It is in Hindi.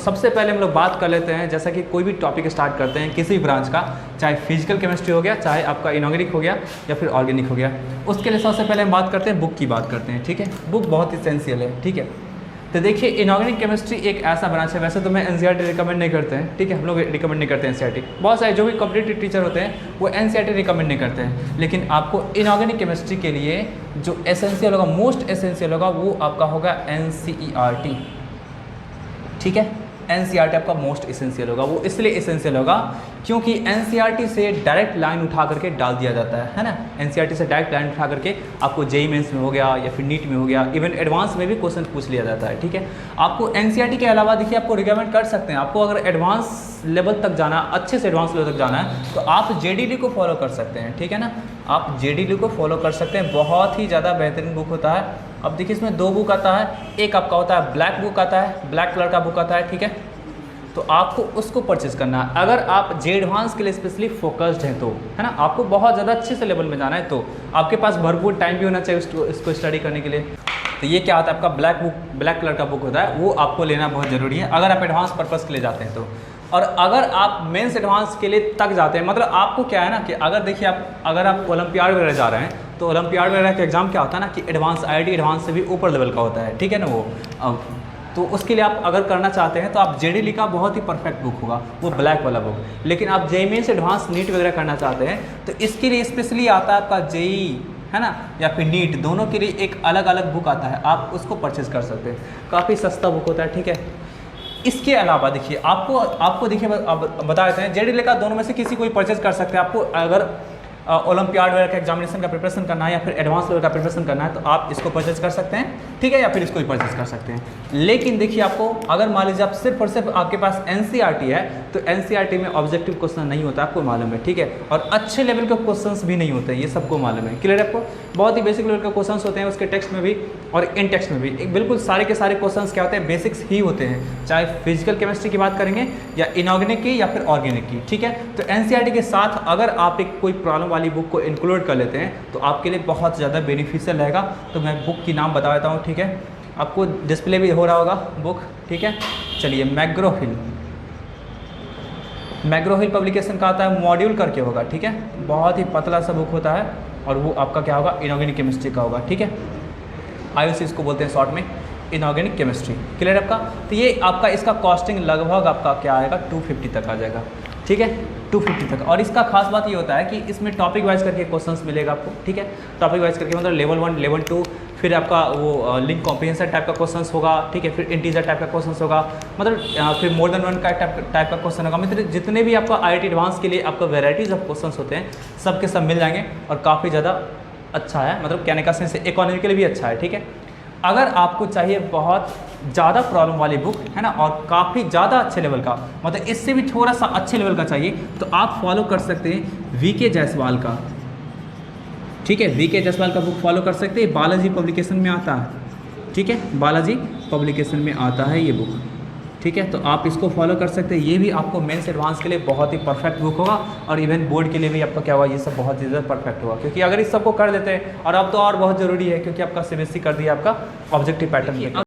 सबसे पहले हम लोग बात कर लेते हैं, जैसा कि कोई भी टॉपिक स्टार्ट करते हैं किसी भी ब्रांच का, चाहे फिजिकल केमिस्ट्री हो गया, चाहे आपका इनऑर्गेनिक हो गया या फिर ऑर्गेनिक हो गया, उसके लिए सबसे पहले हम बात करते हैं बुक की बात करते हैं। ठीक है, बुक बहुत इसेंशियल है। ठीक है, तो देखिए इनऑर्गेनिक केमिस्ट्री एक ऐसा ब्रांच है, वैसे तो मैं एनसीईआरटी रिकमेंड नहीं करते हैं। ठीक है, हम लोग रिकमेंड नहीं करते हैं एनसीईआरटी। बहुत सारे जो भी कॉम्पिटिटिव टीचर होते हैं वो एनसीईआरटी रिकमेंड नहीं करते हैं, लेकिन आपको इनऑर्गेनिक केमिस्ट्री के लिए जो एसेंशियल होगा, मोस्ट एसेंशियल होगा, वो आपका होगा एनसीईआरटी। ठीक है, एनसीईआरटी आपका मोस्ट एसेंशियल होगा। वो इसलिए एसेंशियल होगा क्योंकि एनसीईआरटी से डायरेक्ट लाइन उठा करके डाल दिया जाता है ना। एनसीईआरटी से डायरेक्ट लाइन उठा करके आपको जेईई मेंस में हो गया या फिर नीट में हो गया, इवन एडवांस में भी क्वेश्चन पूछ लिया जाता है। ठीक है, आपको एनसीईआरटी के अलावा देखिए आपको रिकमेंड कर सकते हैं, आपको अगर एडवांस लेवल तक जाना, अच्छे से एडवांस लेवल तक जाना है तो आप जेडीडी को फॉलो कर सकते हैं। ठीक है ना, आप जेडीडी को फॉलो कर सकते हैं, बहुत ही ज़्यादा बेहतरीन बुक होता है। अब देखिए इसमें 2 बुक आता है, एक आपका होता है ब्लैक बुक आता है, ब्लैक कलर का बुक आता है। ठीक है, तो आपको उसको परचेज करना है अगर आप जे एडवांस के लिए स्पेशली फोकस्ड हैं तो, है ना। आपको बहुत ज़्यादा अच्छे से लेवल में जाना है तो आपके पास भरपूर टाइम भी होना चाहिए इसको स्टडी करने के लिए। तो ये क्या होता है, आपका ब्लैक बुक, ब्लैक कलर का बुक होता है, वो आपको लेना बहुत ज़रूरी है अगर आप एडवांस पर्पज़ के लिए जाते हैं तो। और अगर आप मेंस एडवांस के लिए तक जाते हैं, मतलब आपको क्या है ना कि अगर देखिए अगर आप ओलंपियाड वगैरह जा रहे हैं तो ओलंपियाड वगैरह का एग्जाम क्या होता है ना कि एडवांस आईआईटी एडवांस से भी ऊपर लेवल का होता है। ठीक है ना, वो तो उसके लिए आप अगर करना चाहते हैं तो आप जेडीडी का बहुत ही परफेक्ट बुक होगा, वो ब्लैक वाला बुक। लेकिन आप जेईई मेंस एडवांस नीट वगैरह करना चाहते हैं तो इसके लिए स्पेशली आता है आपका जेईई, है ना, या फिर नीट, दोनों के लिए एक अलग अलग बुक आता है, आप उसको परचेज कर सकते हैं, काफ़ी सस्ता बुक होता है। ठीक है, इसके अलावा देखिए आपको देखिए बता देते हैं, जेडीडी का दोनों में से किसी को भी परचेज कर सकते हैं। आपको अगर ओलंपियाड वगैरह का एग्जामिनेशन का प्रिपरेशन करना है या फिर एडवांस लेवल का प्रिपरेशन करना है तो आप इसको परचेज कर सकते हैं। ठीक है, या फिर इसको भी परचेज कर सकते हैं। लेकिन देखिए आपको अगर मान लीजिए आप सिर्फ और सिर्फ आपके पास एनसीईआरटी है तो एनसीईआरटी में ऑब्जेक्टिव क्वेश्चन नहीं होता, आपको मालूम है। ठीक है, और अच्छे लेवल के क्वेश्चंस भी नहीं होते हैं, ये सबको मालूम है। क्लियर है आपको, बहुत ही बेसिक लेवल के क्वेश्चंस होते हैं उसके टेक्स्ट में भी और इन टेक्स्ट में भी। एक बिल्कुल सारे के सारे क्वेश्चंस क्या होते हैं, बेसिक्स ही होते हैं, चाहे फिजिकल केमिस्ट्री की बात करेंगे या इनऑर्गेनिक की या फिर ऑर्गेनिक की। ठीक है, तो एनसीईआरटी के साथ अगर आप एक कोई प्रॉब्लम वाली बुक को इंक्लूड कर लेते हैं तो आपके लिए बहुत ज़्यादा बेनिफिशियल रहेगा। तो मैं बुक की नाम बता देता हूँ। ठीक है, आपको डिस्प्ले भी हो रहा होगा बुक। ठीक है, चलिए मैग्रो हिल पब्लिकेशन का आता है, मॉड्यूल करके होगा। ठीक है, बहुत ही पतला सा बुक होता है और वो आपका क्या होगा, इनऑर्गेनिक केमिस्ट्री का होगा। ठीक है, आईओसी इसको बोलते हैं शॉर्ट में, इनऑर्गेनिक केमिस्ट्री। क्लियर आपका, तो ये आपका इसका कॉस्टिंग लगभग आपका क्या आएगा, 250 तक आ जाएगा। ठीक है, 250 तक। और इसका खास बात ये होता है कि इसमें टॉपिक वाइज करके क्वेश्चंस मिलेगा आपको। ठीक है, टॉपिक वाइज करके मतलब लेवल 1, लेवल 2, फिर आपका वो लिंक कॉम्प्रिहेंशन टाइप का क्वेश्चंस होगा। ठीक है, फिर इंटीजर टाइप का क्वेश्चंस होगा, मतलब फिर मोर देन वन का टाइप का क्वेश्चन होगा। मतलब जितने भी आपका आईआईटी एडवांस के लिए आपका वेराइटीज़ ऑफ क्वेश्चंस होते हैं सब के सब मिल जाएंगे और काफ़ी ज़्यादा अच्छा है, मतलब कहने का सेंस इकोनॉमिकली भी अच्छा है। ठीक है, अगर आपको चाहिए बहुत ज़्यादा प्रॉब्लम वाली बुक, है ना, और काफ़ी ज़्यादा अच्छे लेवल का, मतलब इससे भी थोड़ा सा अच्छे लेवल का चाहिए तो आप फॉलो कर सकते हैं वीके जायसवाल का। ठीक है, वीके जायसवाल का बुक फॉलो कर सकते हैं, बालाजी पब्लिकेशन में आता है। ठीक है, बालाजी पब्लिकेशन में आता है ये बुक। ठीक है, तो आप इसको फॉलो कर सकते हैं, ये भी आपको मेंस एडवांस के लिए बहुत ही परफेक्ट बुक होगा और इवन बोर्ड के लिए भी आपका क्या होगा, ये सब बहुत ज़्यादा परफेक्ट होगा। क्योंकि अगर इस सबको कर देते हैं, और अब तो और बहुत ज़रूरी है क्योंकि आपका सीबीएसई कर दिया आपका ऑब्जेक्टिव पैटर्न।